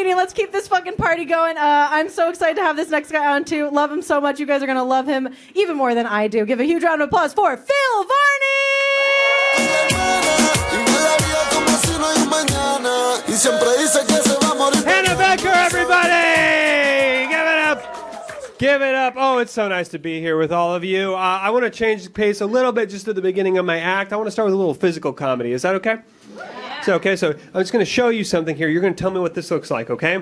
meeting. Let's keep this fucking party going. I'm so excited to have this next guy on, too. Love him so much. You guys are going to love him even more than I do. Give a huge round of applause for Phil Varney! Hannah Becker, everybody! Give it up! Give it up. Oh, it's so nice to be here with all of you. I want to change the pace a little bit just at the beginning of my act. I want to start with a little physical comedy. Is that okay? So, okay, so I'm just going to show you something here. You're going to tell me what this looks like, okay?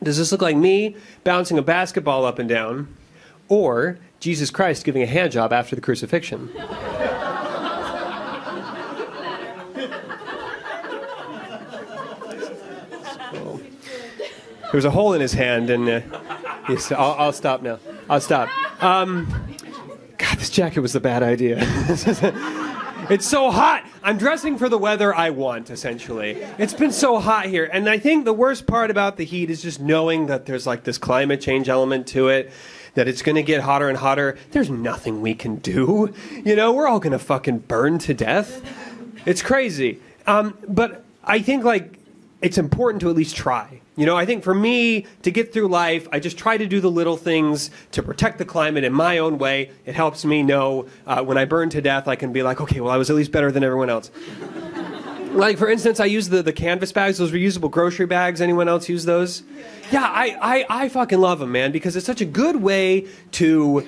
Does this look like me bouncing a basketball up and down, or Jesus Christ giving a hand job after the crucifixion? There was a hole in his hand, and I'll stop now. I'll stop. God, this jacket was the bad idea. It's so hot. I'm dressing for the weather I want, essentially. It's been so hot here. And I think the worst part about the heat is just knowing that there's like this climate change element to it, that it's going to get hotter and hotter. There's nothing we can do. You know, we're all going to fucking burn to death. It's crazy. But I think, like, it's important to at least try. You know, I think for me, to get through life, I just try to do the little things to protect the climate in my own way. It helps me know when I burn to death, I can be like, okay, well, I was at least better than everyone else. Like, for instance, I use the canvas bags, those reusable grocery bags. Anyone else use those? Yeah, I fucking love them, man, because it's such a good way to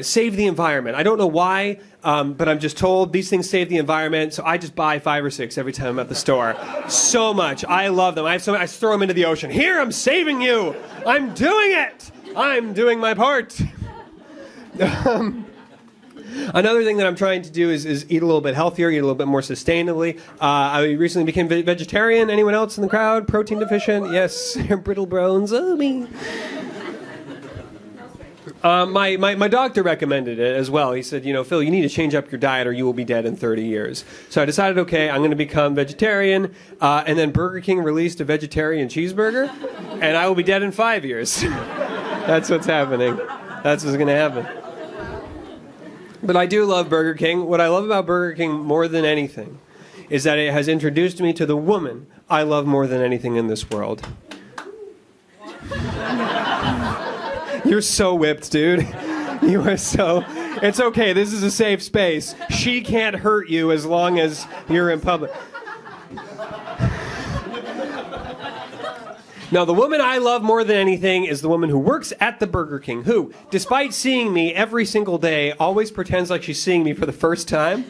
save the environment. I don't know why, but I'm just told these things save the environment, so I just buy 5 or 6 every time I'm at the store. So much. I love them. I throw them into the ocean. Here, I'm saving you. I'm doing it. I'm doing my part. Another thing that I'm trying to do is eat a little bit healthier, eat a little bit more sustainably. I recently became vegetarian. Anyone else in the crowd? Protein deficient? Yes. Brittle bones. Oh, me. My doctor recommended it as well. He said, you know, Phil, you need to change up your diet or you will be dead in 30 years. So I decided, okay, I'm going to become vegetarian. And then Burger King released a vegetarian cheeseburger, and I will be dead in 5 years. That's what's happening. That's what's going to happen. But I do love Burger King. What I love about Burger King more than anything is that it has introduced me to the woman I love more than anything in this world. You're so whipped, dude. You are so... It's okay, this is a safe space. She can't hurt you as long as you're in public. Now, the woman I love more than anything is the woman who works at the Burger King, who, despite seeing me every single day, always pretends like she's seeing me for the first time.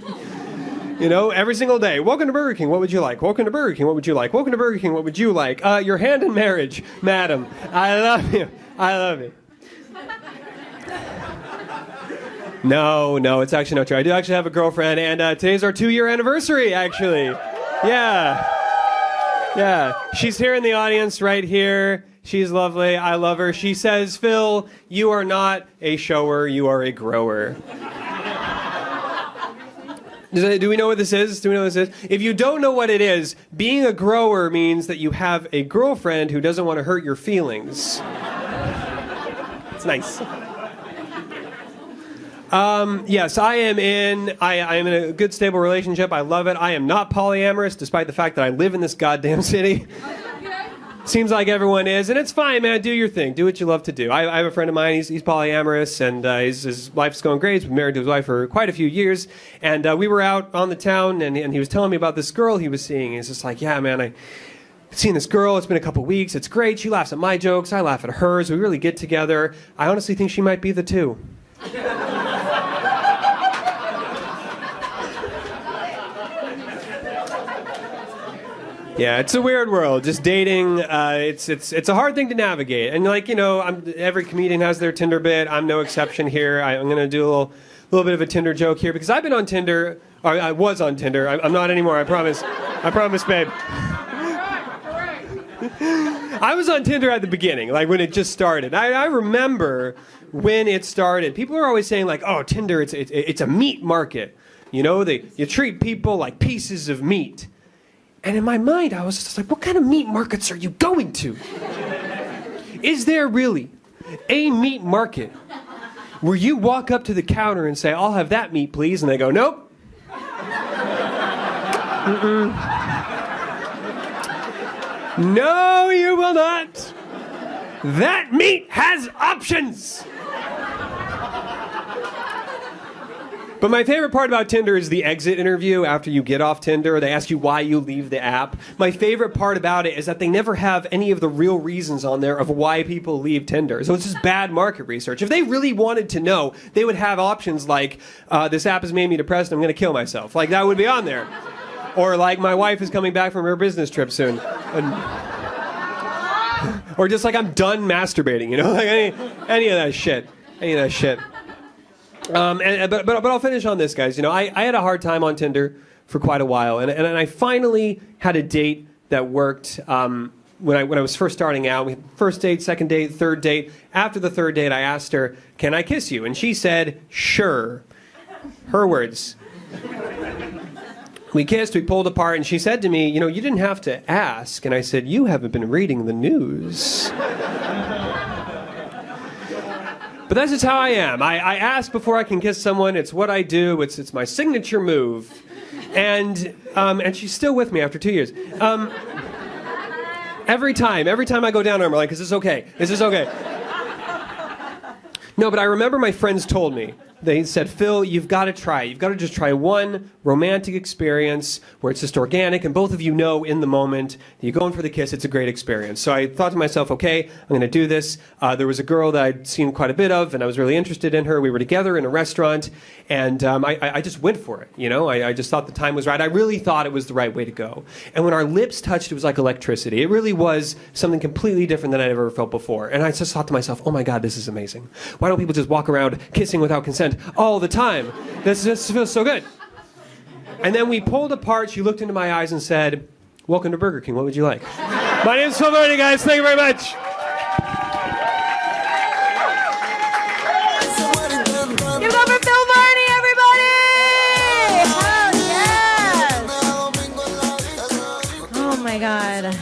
You know, every single day. Welcome to Burger King, what would you like? Welcome to Burger King, what would you like? Welcome to Burger King, what would you like? Your hand in marriage, madam. I love you. I love you. No, it's actually not true. I do actually have a girlfriend, and today's our 2-year anniversary, actually. Yeah. She's here in the audience right here. She's lovely. I love her. She says, Phil, you are not a shower, you are a grower. Do we know what this is? If you don't know what it is, being a grower means that you have a girlfriend who doesn't want to hurt your feelings. It's nice. Yes, I am in a good, stable relationship. I love it. I am not polyamorous, despite the fact that I live in this goddamn city. Seems like everyone is, and it's fine, man. Do your thing. Do what you love to do. I have a friend of mine. He's polyamorous, and his life's going great. He's been married to his wife for quite a few years, and we were out on the town, and he was telling me about this girl he was seeing. He's just like, yeah, man, I've seen this girl. It's been a couple weeks. It's great. She laughs at my jokes. I laugh at hers. We really get together. I honestly think she might be the two. Yeah, it's a weird world. Just dating, it's a hard thing to navigate. And like, you know, every comedian has their Tinder bit. I'm no exception here. I'm going to do a little bit of a Tinder joke here because I've been on Tinder. Or I was on Tinder. I'm not anymore. I promise. I promise, babe. I was on Tinder at the beginning, like when it just started. I remember when it started. People are always saying like, "Oh, Tinder, it's a meat market." You know, you treat people like pieces of meat. And in my mind, I was just like, what kind of meat markets are you going to? Is there really a meat market where you walk up to the counter and say, I'll have that meat, please? And they go, nope. No, you will not. That meat has options. But my favorite part about Tinder is the exit interview after you get off Tinder. They ask you why you leave the app. My favorite part about it is that they never have any of the real reasons on there of why people leave Tinder. So it's just bad market research. If they really wanted to know, they would have options like, this app has made me depressed and I'm going to kill myself. Like, that would be on there. Or like, my wife is coming back from her business trip soon. Or just like, I'm done masturbating, you know? Like any of that shit. Any of that shit. But I'll finish on this, guys. You know, I had a hard time on Tinder for quite a while, and I finally had a date that worked when I was first starting out. We had first date, second date, third date. After the third date, I asked her, "Can I kiss you?" And she said, "Sure." Her words. We kissed, we pulled apart, and she said to me, "You know, you didn't have to ask." And I said, "You haven't been reading the news." But that's just how I am. I ask before I can kiss someone. It's what I do. It's my signature move. And she's still with me after 2 years. Every time I go down on her, I'm like, is this okay? Is this okay? No, but I remember my friends told me, they said, "Phil, you've got to try it. You've got to just try one romantic experience where it's just organic, and both of you know in the moment that you go in for the kiss, it's a great experience." So I thought to myself, okay, I'm going to do this. There was a girl that I'd seen quite a bit of, and I was really interested in her. We were together in a restaurant, and I just went for it. You know, I just thought the time was right. I really thought it was the right way to go. And when our lips touched, it was like electricity. It really was something completely different than I'd ever felt before. And I just thought to myself, oh my God, this is amazing. Why don't people just walk around kissing without consent all the time? This feels so good. And then we pulled apart. She looked into my eyes and said, "Welcome to Burger King. What would you like?" My name's Phil Varney, guys. Thank you very much. Give it up for Phil Varney, everybody! Oh, yes! Oh, my God.